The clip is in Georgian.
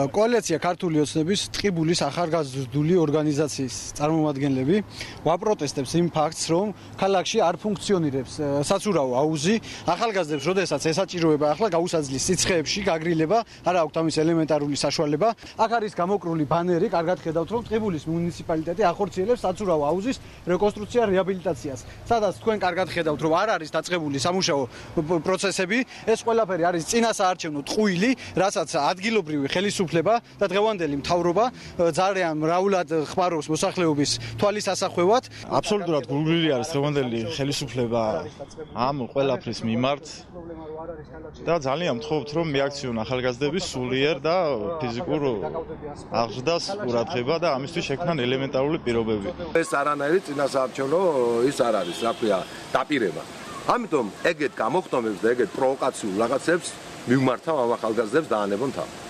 კოალიცია ქართული ოცნების ტყიბულის ახალგაზრდული ორგანიზაციის წარმომადგენლები ვაპროტესტებს იმ ფაქტს, რომ ქალაქში არ ფუნქციონირებს საცურაო აუზი. ახალგაზრდებს, როდესაც ესაჭიროება ახლა გაუსაძლის სიცხეებში გაგრილება, არ აქვთ ამის ელემენტარული საშუალება. აქ არის გამოკრული ბანერი, კარგად ხედავთ, რომ ტყიბულის მუნიციპალიტეტი ახორციელებს საცურაო აუზის რეკონსტრუქცია რეაბილიტაციას. სადაც თქვენ კარგად ხედავთ, რომ არ არის დაწყებული სამუშაო პროცესები, ეს ყველაფერი არის წინასაარჩევნო ტყუილი, რასაც ადგილობრივი ხელისუფლება და დღევანდელი მთავრობა ძალიან მრავლად ხმარობს მოსახლეობის თვალის ასახვევად. აბსოლუტურად გულგრილი არის დღევანდელი ხელისუფლება ამ ყველაფრის მიმართ და ძალიან ვთხოვთ, რომ მიაქციონ ახალგაზრდები სულიერ და ფიზიკურ აღზრდას ყურადღება და ამისთვის შექმნან ელემენტარული პირობები. ეს არანაირი წინასაარჩევნო ის არ არის, რა ქვია, დაპირება. ამიტომ ეგეთ გამოხდომებს და ეგეთ პროვოკაციულ რაღაცებს მივმართავ ამ ახალგაზრდებს დაანებონ თავი.